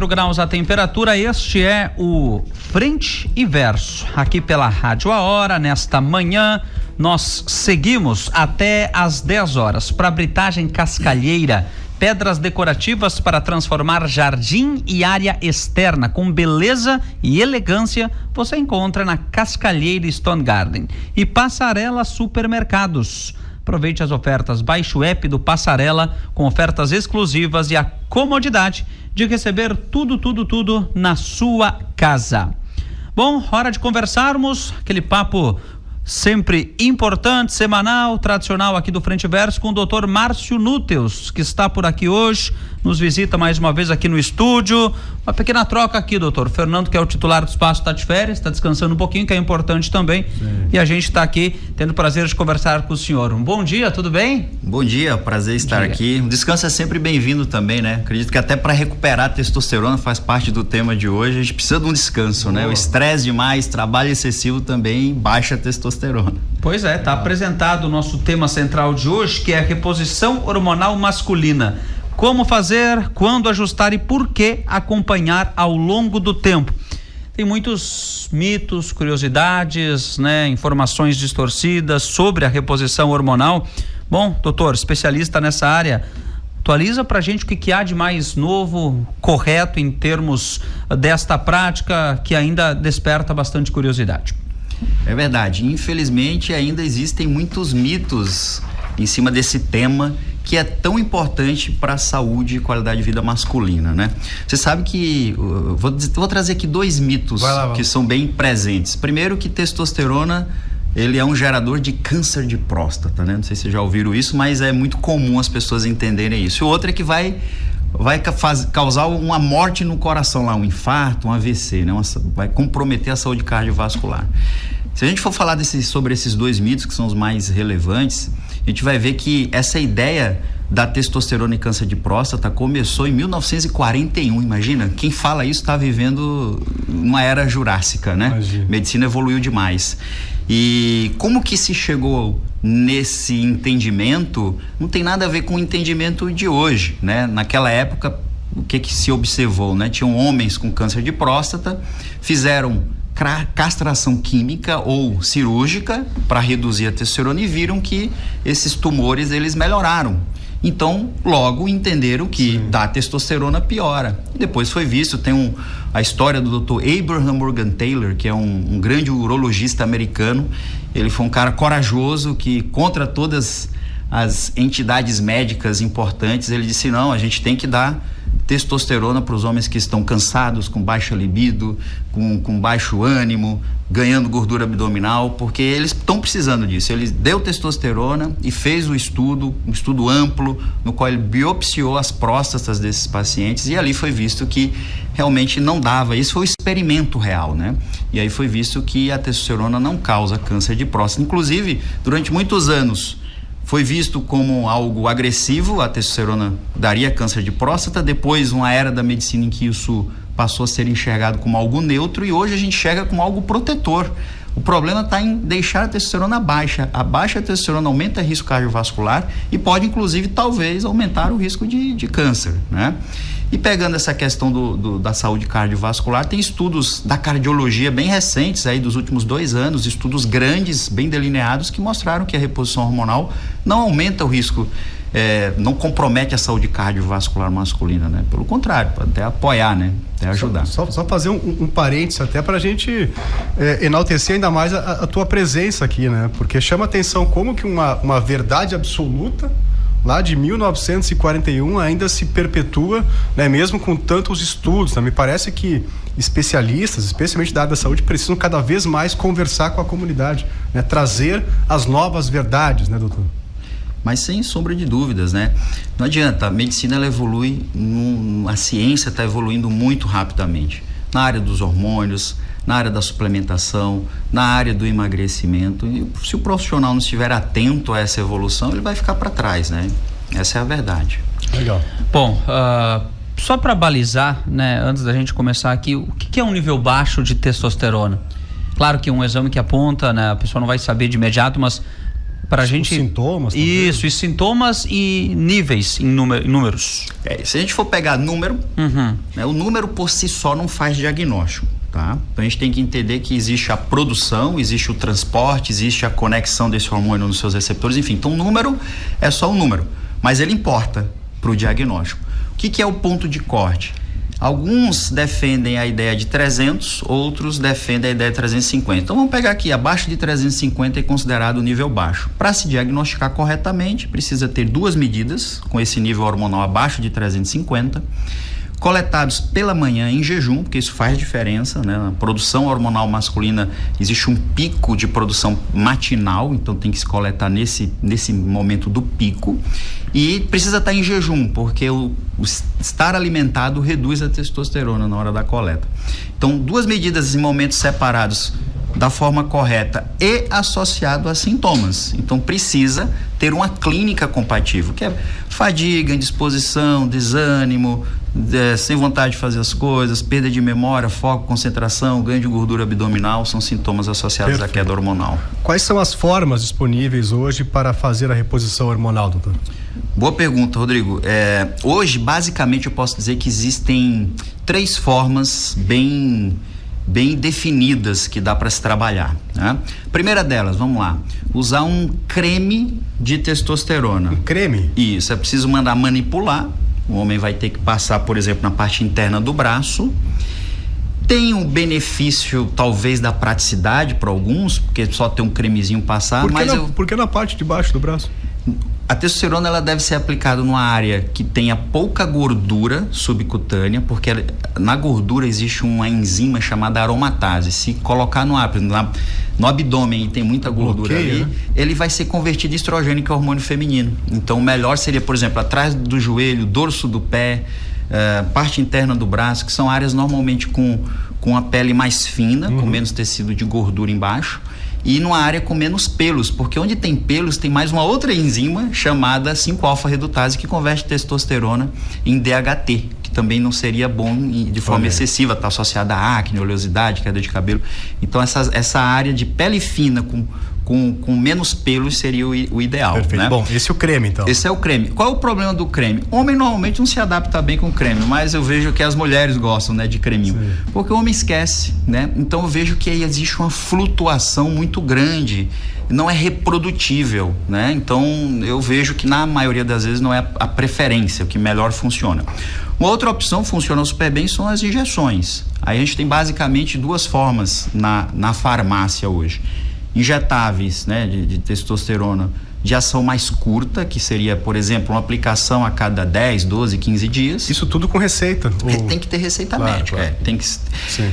Graus a temperatura. Este é o Frente e Verso, aqui pela Rádio A Hora. Nesta manhã nós seguimos até às 10 horas para Britagem Cascalheira, pedras decorativas para transformar jardim e área externa com beleza e elegância. Você encontra na Cascalheira Stone Garden. E Passarela Supermercados. Aproveite as ofertas, baixe o app do Passarela com ofertas exclusivas e a comodidade de receber tudo na sua casa. Bom, hora de conversarmos, aquele papo sempre importante, semanal, tradicional aqui do Frente e Verso com o Dr. Márcio Núteus, que está por aqui hoje, nos visita mais uma vez aqui no estúdio. Uma pequena troca aqui, doutor. Fernando, que é o titular do espaço, está de férias, está descansando um pouquinho, que é importante também. Sim. E a gente está aqui tendo o prazer de conversar com o senhor. Um bom dia, tudo bem? Bom dia, prazer estar aqui. O descanso é sempre bem-vindo também, né? Acredito que até para recuperar a testosterona faz parte do tema de hoje. A gente precisa de um descanso, né? O estresse demais, trabalho excessivo também baixa a testosterona. Pois é, está apresentado o nosso tema central de hoje, que é a reposição hormonal masculina. Como fazer, quando ajustar e por que acompanhar ao longo do tempo. Tem muitos mitos, curiosidades, né, informações distorcidas sobre a reposição hormonal. Bom, doutor, especialista nessa área, atualiza pra gente o que há de mais novo, correto em termos desta prática que ainda desperta bastante curiosidade. É verdade, infelizmente ainda existem muitos mitos em cima desse tema que é tão importante para a saúde e qualidade de vida masculina, né? Você sabe que, vou trazer aqui dois mitos que são bem presentes. Primeiro, que testosterona, ele é um gerador de câncer de próstata, né? Não sei se vocês já ouviram isso, mas é muito comum as pessoas entenderem isso. E o outro é que vai causar uma morte no coração lá, um infarto, um AVC, né? Vai comprometer a saúde cardiovascular. Se a gente for falar sobre esses dois mitos, que são os mais relevantes, a gente vai ver que essa ideia da testosterona e câncer de próstata começou em 1941, imagina, quem fala isso está vivendo uma era jurássica, né? Imagina. Medicina evoluiu demais. E como que se chegou nesse entendimento não tem nada a ver com o entendimento de hoje, né? Naquela época, o que se observou, né? Tinham homens com câncer de próstata, fizeram castração química ou cirúrgica para reduzir a testosterona e viram que esses tumores eles melhoraram. Então, logo entenderam que da testosterona piora. E depois foi visto, tem a história do Dr. Abraham Morgan Taylor, que é um grande urologista americano. Ele foi um cara corajoso que, contra todas as entidades médicas importantes, ele disse: não, a gente tem que dar testosterona para os homens que estão cansados, com baixa libido, com baixo ânimo, ganhando gordura abdominal, porque eles estão precisando disso. Ele deu testosterona e fez um estudo amplo, no qual ele biopsiou as próstatas desses pacientes, e ali foi visto que realmente não dava. Isso foi um experimento real, né? E aí foi visto que a testosterona não causa câncer de próstata. Inclusive, durante muitos anos, foi visto como algo agressivo, a testosterona daria câncer de próstata. Depois, uma era da medicina em que isso passou a ser enxergado como algo neutro, e hoje a gente enxerga como algo protetor. O problema está em deixar a testosterona baixa. A baixa testosterona aumenta o risco cardiovascular e pode, inclusive, talvez, aumentar o risco de câncer, né? E pegando essa questão da saúde cardiovascular, tem estudos da cardiologia bem recentes, aí dos últimos 2 anos, estudos grandes, bem delineados, que mostraram que a reposição hormonal não aumenta o risco, não compromete a saúde cardiovascular masculina, né? Pelo contrário, pode até apoiar, né? Até ajudar. Só fazer um parênteses até para a gente enaltecer ainda mais a tua presença aqui, né? Porque chama atenção como que uma verdade absoluta lá de 1941 ainda se perpetua, né, mesmo com tantos estudos, né? Me parece que especialistas, especialmente da área da saúde, precisam cada vez mais conversar com a comunidade, né? Trazer as novas verdades, né, doutor? Mas sem sombra de dúvidas, né? Não adianta, a medicina ela evolui, a ciência está evoluindo muito rapidamente. Na área dos hormônios, na área da suplementação, na área do emagrecimento. E se o profissional não estiver atento a essa evolução, ele vai ficar para trás, né? Essa é a verdade. Legal. Bom, só para balizar, né, antes da gente começar aqui, o que é um nível baixo de testosterona? Claro que um exame que aponta, né, a pessoa não vai saber de imediato, mas Pra gente... sintomas? Isso, e sintomas e níveis em números. Se a gente for pegar número, né, o número por si só não faz diagnóstico, tá? Então a gente tem que entender que existe a produção, existe o transporte, existe a conexão desse hormônio nos seus receptores, enfim. Então o número é só um número, mas ele importa para o diagnóstico. O que é o ponto de corte? Alguns defendem a ideia de 300, outros defendem a ideia de 350. Então vamos pegar aqui, abaixo de 350 é considerado nível baixo. Para se diagnosticar corretamente, precisa ter 2 medidas com esse nível hormonal abaixo de 350, coletados pela manhã em jejum, porque isso faz diferença, né? Na produção hormonal masculina existe um pico de produção matinal, então tem que se coletar nesse momento do pico, e precisa estar em jejum, porque o estar alimentado reduz a testosterona na hora da coleta. Então 2 medidas em momentos separados da forma correta e associado a sintomas. Então precisa ter uma clínica compatível, que é fadiga, indisposição, desânimo, sem vontade de fazer as coisas, perda de memória, foco, concentração, ganho de gordura abdominal, são sintomas associados à queda hormonal. Quais são as formas disponíveis hoje para fazer a reposição hormonal, doutor? Boa pergunta, Rodrigo. Hoje, basicamente, eu posso dizer que existem 3 formas bem definidas que dá para se trabalhar, né? Primeira delas, vamos lá, usar um creme de testosterona. Um creme? Isso, é preciso mandar manipular. O homem vai ter que passar, por exemplo, na parte interna do braço. Tem um benefício, talvez, da praticidade para alguns, porque só tem um cremezinho passar. Por que na parte de baixo do braço? A testosterona ela deve ser aplicada numa área que tenha pouca gordura subcutânea, porque na gordura existe uma enzima chamada aromatase. Se colocar no abdômen e tem muita gordura ali, né? Ele vai ser convertido em estrogênio, que é o hormônio feminino. Então o melhor seria, por exemplo, atrás do joelho, dorso do pé, parte interna do braço, que são áreas normalmente com a pele mais fina, com menos tecido de gordura embaixo. E numa área com menos pelos, porque onde tem pelos tem mais uma outra enzima chamada 5-alfa-redutase, que converte testosterona em DHT, que também não seria bom de forma excessiva, está associada a acne, oleosidade, queda de cabelo. Então essa área de pele fina com menos pelos seria o ideal. Perfeito. Né? Bom, esse é o creme, então. Esse é o creme. Qual é o problema do creme? Homem normalmente não se adapta bem com creme, mas eu vejo que as mulheres gostam, né, de creminho. Sim. Porque o homem esquece, né? Então eu vejo que aí existe uma flutuação muito grande, não é reprodutível, né? Então eu vejo que na maioria das vezes não é a preferência, o que melhor funciona. Uma outra opção que funciona super bem são as injeções. Aí a gente tem basicamente 2 formas na farmácia hoje. Injetáveis, né, de testosterona de ação mais curta, que seria, por exemplo, uma aplicação a cada 10, 12, 15 dias. Isso tudo com receita? Tem que ter receita médica. Claro. Tem que... Sim.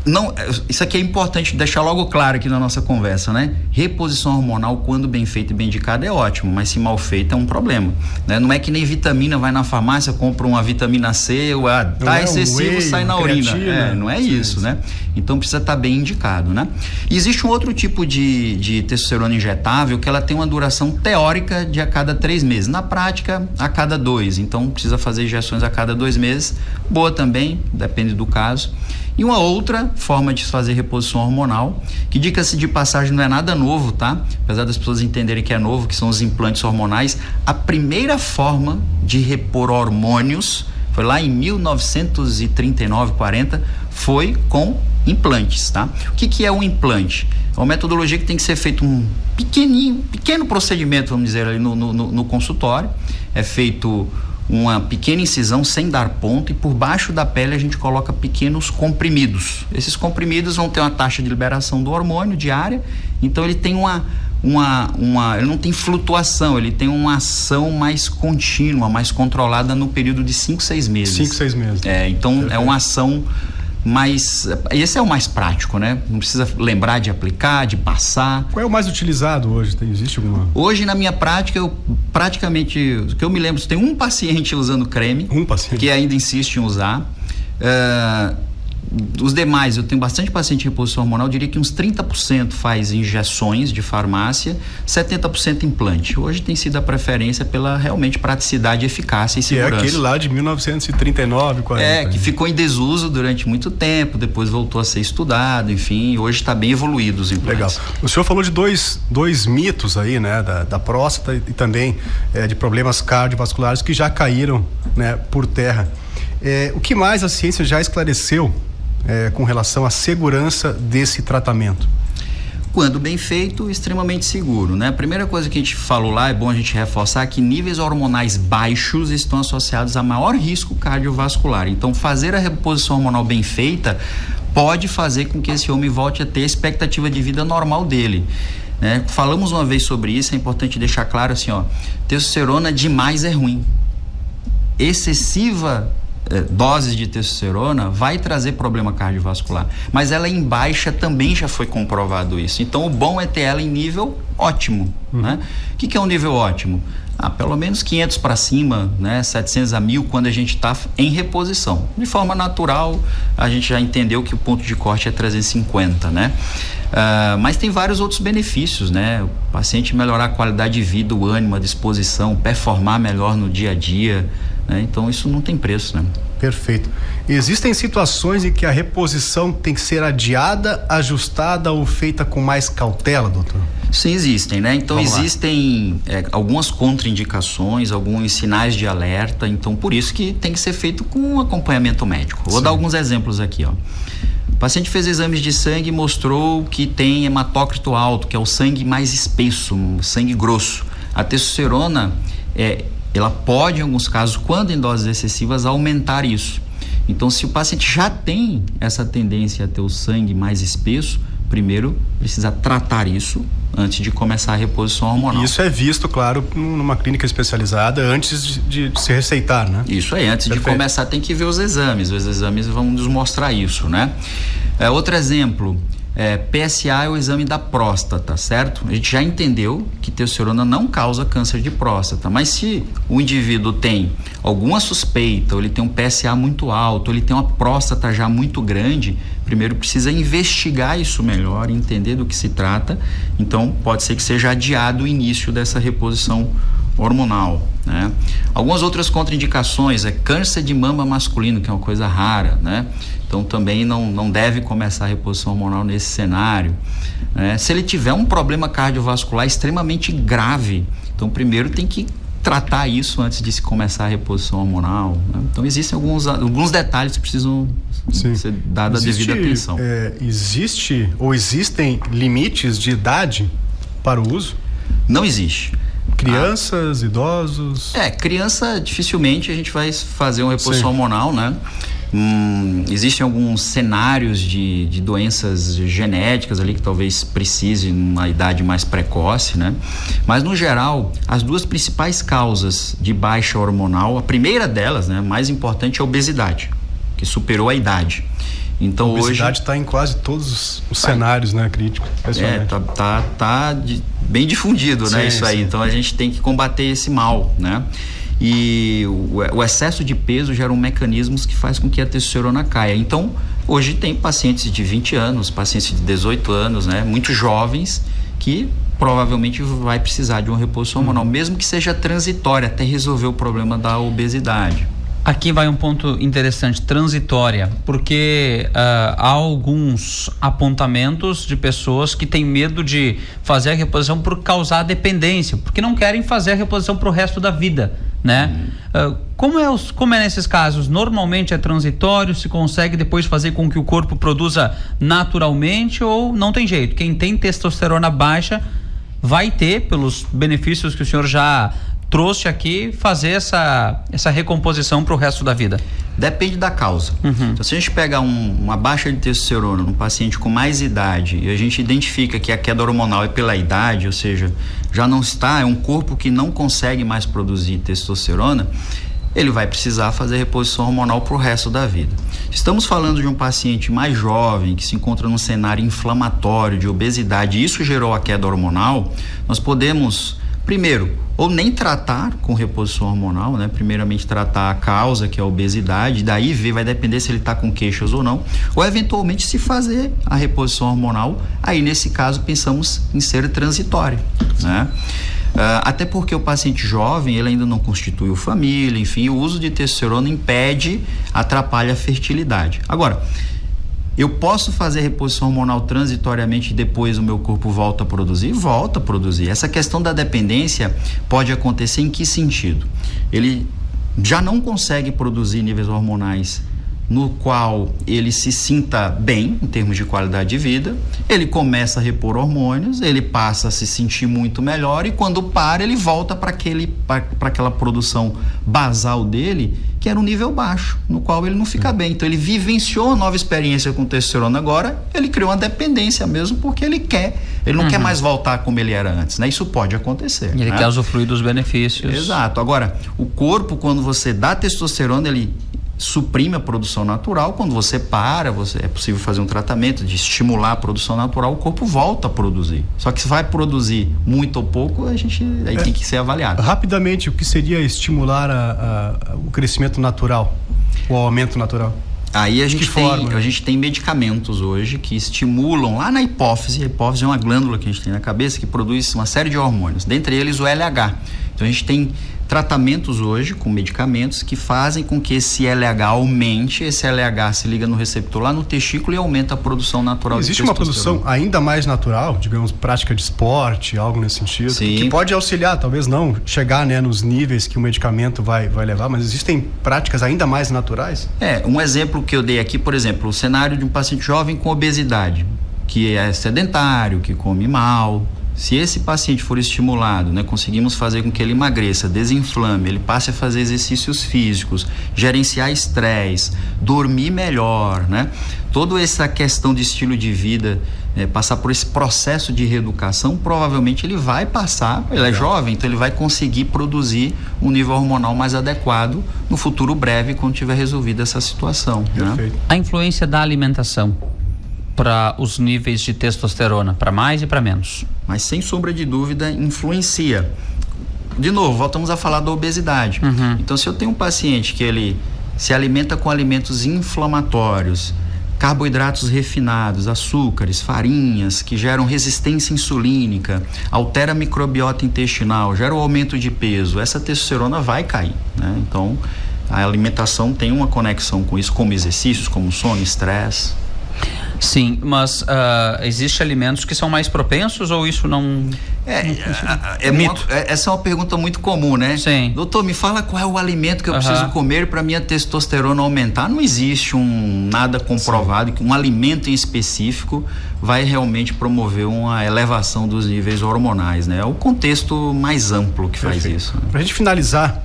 Não, isso aqui é importante deixar logo claro aqui na nossa conversa, né? Reposição hormonal, quando bem feita e bem indicada, é ótimo, mas se mal feita é um problema, né? Não é que nem vitamina, vai na farmácia, compra uma vitamina C, tá excessivo, sai na urina. Não é isso, né? Então precisa estar bem indicado, né? E existe um outro tipo de testosterona injetável que ela tem uma duração teórica de a cada 3 meses. Na prática, a cada 2. Então precisa fazer injeções a cada 2 meses. Boa também, depende do caso. E uma outra forma de fazer reposição hormonal, que, diga-se de passagem, não é nada novo, tá? Apesar das pessoas entenderem que é novo, que são os implantes hormonais. A primeira forma de repor hormônios foi lá em 1939, 40, foi com implantes, tá? O que é um implante? É uma metodologia que tem que ser feito um pequeno procedimento, vamos dizer, ali no consultório. É feito uma pequena incisão sem dar ponto, e por baixo da pele a gente coloca pequenos comprimidos. Esses comprimidos vão ter uma taxa de liberação do hormônio diária, então ele tem ele não tem flutuação, ele tem uma ação mais contínua, mais controlada no período de 5, 6 meses. 5, 6 meses. Então perfeito. É uma ação mais... Esse é o mais prático, né? Não precisa lembrar de aplicar, de passar. Qual é o mais utilizado hoje? Existe alguma? Hoje, na minha prática, praticamente, que eu me lembro, tem um paciente usando creme. Um paciente? Que ainda insiste em usar. Os demais, eu tenho bastante paciente em reposição hormonal, eu diria que uns 30% faz injeções de farmácia, 70% implante. Hoje tem sido a preferência pela realmente praticidade, eficácia e segurança. Que é aquele lá de 1939, 40. Que ficou em desuso durante muito tempo, depois voltou a ser estudado, enfim, hoje está bem evoluído os implantes. Legal. O senhor falou de dois mitos aí, né, da próstata e também de problemas cardiovasculares que já caíram, né, por terra. O que mais a ciência já esclareceu com relação à segurança desse tratamento? Quando bem feito, extremamente seguro, né? A primeira coisa que a gente falou lá, é bom a gente reforçar que níveis hormonais baixos estão associados a maior risco cardiovascular. Então, fazer a reposição hormonal bem feita pode fazer com que esse homem volte a ter a expectativa de vida normal dele, né? Falamos uma vez sobre isso, é importante deixar claro assim, testosterona demais é ruim. Excessiva doses de testosterona vai trazer problema cardiovascular, mas ela em baixa também já foi comprovado isso. Então o bom é ter ela em nível ótimo, né? O que é um nível ótimo? Pelo menos 500 para cima, né? 700 a 1000 quando a gente está em reposição. De forma natural, a gente já entendeu que o ponto de corte é 350, né? Mas tem vários outros benefícios, né? O paciente melhorar a qualidade de vida, o ânimo, a disposição, performar melhor no dia a dia, né? Então isso não tem preço, né? Perfeito. Existem situações em que a reposição tem que ser adiada, ajustada ou feita com mais cautela, doutor? Sim, existem, né? Então existem algumas contraindicações, alguns sinais de alerta, então por isso que tem que ser feito com um acompanhamento médico. Vou dar alguns exemplos aqui, O paciente fez exames de sangue e mostrou que tem hematócrito alto, que é o sangue mais espesso, um sangue grosso. A testosterona, ela pode, em alguns casos, quando em doses excessivas, aumentar isso. Então, se o paciente já tem essa tendência a ter o sangue mais espesso, primeiro precisa tratar isso antes de começar a reposição hormonal. Isso é visto, claro, numa clínica especializada antes de se receitar, né? Isso aí, antes de começar tem que ver os exames vão nos mostrar isso, né? Outro exemplo, PSA é o exame da próstata, certo? A gente já entendeu que testosterona não causa câncer de próstata, mas se o indivíduo tem alguma suspeita, ou ele tem um PSA muito alto, ou ele tem uma próstata já muito grande, primeiro precisa investigar isso melhor, entender do que se trata. Então pode ser que seja adiado o início dessa reposição hormonal, né? Algumas outras contraindicações câncer de mama masculino, que é uma coisa rara, né? Então também não deve começar a reposição hormonal nesse cenário, né? Se ele tiver um problema cardiovascular extremamente grave, então primeiro tem que tratar isso antes de se começar a reposição hormonal, né? Então existem alguns detalhes que precisam ser dados a devida atenção. Existe ou existem limites de idade para o uso? Não existe. Crianças, idosos? Criança dificilmente a gente vai fazer uma reposição hormonal, né? Existem alguns cenários de doenças genéticas ali que talvez precise numa idade mais precoce, né? Mas no geral, as duas principais causas de baixa hormonal, a primeira delas, né, mais importante, é a obesidade, que superou a idade. Então a obesidade está em quase todos os cenários, né, críticos. Tá bem difundido, né, isso aí. Sim. Então a gente tem que combater esse mal, né? E o excesso de peso gera mecanismos que faz com que a testosterona caia. Então, hoje tem pacientes de 20 anos, pacientes de 18 anos, né, muito jovens, que provavelmente vai precisar de uma reposição hormonal, mesmo que seja transitória, até resolver o problema da obesidade. Aqui vai um ponto interessante, transitória, porque há alguns apontamentos de pessoas que têm medo de fazer a reposição por causar dependência, porque não querem fazer a reposição para o resto da vida, né? Como é nesses casos? Normalmente é transitório, se consegue depois fazer com que o corpo produza naturalmente, ou não tem jeito? Quem tem testosterona baixa vai ter, pelos benefícios que o senhor já trouxe aqui, fazer essa recomposição para o resto da vida? Depende da causa. Então, se a gente pegar uma baixa de testosterona num paciente com mais idade e a gente identifica que a queda hormonal é pela idade, ou seja, já não está, é um corpo que não consegue mais produzir testosterona, ele vai precisar fazer reposição hormonal para o resto da vida. Estamos falando de um paciente mais jovem, que se encontra num cenário inflamatório, de obesidade, e isso gerou a queda hormonal, nós podemos primeiro, ou nem tratar com reposição hormonal, né? Primeiramente tratar a causa, que é a obesidade, daí vai depender se ele está com queixas ou não, ou eventualmente se fazer a reposição hormonal, aí nesse caso pensamos em ser transitória, né? Até porque o paciente jovem, ele ainda não constituiu família, enfim, o uso de testosterona atrapalha a fertilidade. Agora, eu posso fazer reposição hormonal transitoriamente e depois o meu corpo volta a produzir? Volta a produzir. Essa questão da dependência pode acontecer em que sentido? Ele já não consegue produzir níveis hormonais no qual ele se sinta bem em termos de qualidade de vida, ele começa a repor hormônios, ele passa a se sentir muito melhor e quando para ele volta para aquela produção basal dele, que era um nível baixo, no qual ele não fica bem. Então ele vivenciou uma nova experiência com testosterona agora, ele criou uma dependência mesmo porque ele não quer mais voltar como ele era antes, né? Isso pode acontecer. Ele quer usufruir dos benefícios. Exato. Agora, o corpo, quando você dá testosterona, ele suprime a produção natural. Quando você é possível fazer um tratamento de estimular a produção natural, o corpo volta a produzir. Só que se vai produzir muito ou pouco, aí tem que ser avaliado. Rapidamente, o que seria estimular o crescimento natural, o aumento natural? Aí a gente tem medicamentos hoje que estimulam lá na hipófise. A hipófise é uma glândula que a gente tem na cabeça que produz uma série de hormônios, dentre eles o LH. Então a gente tem tratamentos hoje com medicamentos que fazem com que esse LH aumente, esse LH se liga no receptor lá no testículo e aumenta a produção natural de testosterona. Existe uma produção ainda mais natural, digamos, prática de esporte, algo nesse sentido, Sim. que pode auxiliar, talvez não chegar, né, nos níveis que o medicamento vai levar, mas existem práticas ainda mais naturais? Um exemplo que eu dei aqui, por exemplo, o cenário de um paciente jovem com obesidade, que é sedentário, que come mal. Se esse paciente for estimulado, né, conseguimos fazer com que ele emagreça, desinflame, ele passe a fazer exercícios físicos, gerenciar estresse, dormir melhor, né? Toda essa questão de estilo de vida, passar por esse processo de reeducação, provavelmente ele vai passar, ele é jovem, então ele vai conseguir produzir um nível hormonal mais adequado no futuro breve, quando tiver resolvida essa situação. Perfeito. Né? A influência da alimentação para os níveis de testosterona, para mais e para menos. Mas sem sombra de dúvida influencia. De novo, voltamos a falar da obesidade. Então, se eu tenho um paciente que ele se alimenta com alimentos inflamatórios, carboidratos refinados, açúcares, farinhas, que geram resistência insulínica, altera a microbiota intestinal, gera o aumento de peso, essa testosterona vai cair, né? Então, a alimentação tem uma conexão com isso, como exercícios, como sono, estresse. Sim, mas existem alimentos que são mais propensos ou isso não... mito. Essa é uma pergunta muito comum, né? Sim. Doutor, me fala qual é o alimento que eu preciso comer para minha testosterona aumentar. Não existe nada comprovado que um alimento em específico vai realmente promover uma elevação dos níveis hormonais, né? É o contexto mais amplo que faz isso. Né? Pra gente finalizar,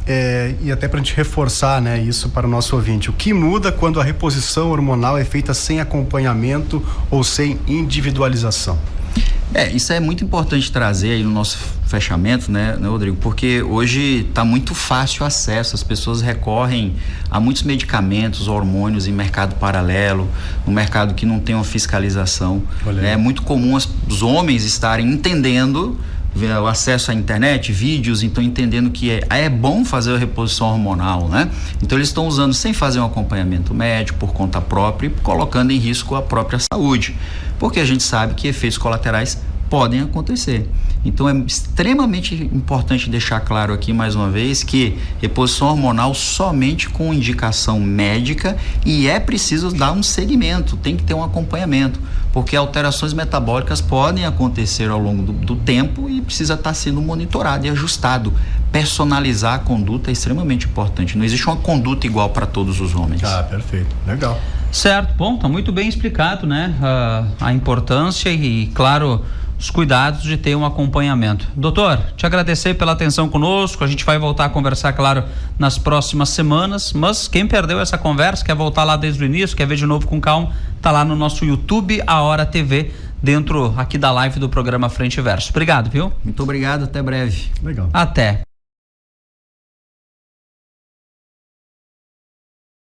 e até pra gente reforçar, né, isso para o nosso ouvinte, o que muda quando a reposição hormonal é feita sem acompanhamento ou sem individualização? Isso é muito importante trazer aí no nosso fechamento, né, Rodrigo? Porque hoje está muito fácil o acesso, as pessoas recorrem a muitos medicamentos, hormônios em mercado paralelo, no mercado que não tem uma fiscalização. É muito comum os homens estarem entendendo o acesso à internet, vídeos, então entendendo que é bom fazer a reposição hormonal, né? Então eles estão usando sem fazer um acompanhamento médico por conta própria e colocando em risco a própria saúde, porque a gente sabe que efeitos colaterais podem acontecer. Então é extremamente importante deixar claro aqui mais uma vez que reposição hormonal somente com indicação médica, e é preciso dar um segmento, tem que ter um acompanhamento, porque alterações metabólicas podem acontecer ao longo do tempo e precisa estar sendo monitorado e ajustado. Personalizar a conduta é extremamente importante. Não existe uma conduta igual para todos os homens. Perfeito. Legal. Certo. Bom, tá muito bem explicado, né? A importância e, claro, os cuidados de ter um acompanhamento. Doutor, te agradecer pela atenção conosco, a gente vai voltar a conversar, claro, nas próximas semanas, mas quem perdeu essa conversa, quer voltar lá desde o início, quer ver de novo com calma, tá lá no nosso YouTube, A Hora TV, dentro aqui da live do programa Frente e Verso. Obrigado, viu? Muito obrigado, até breve. Legal. Até.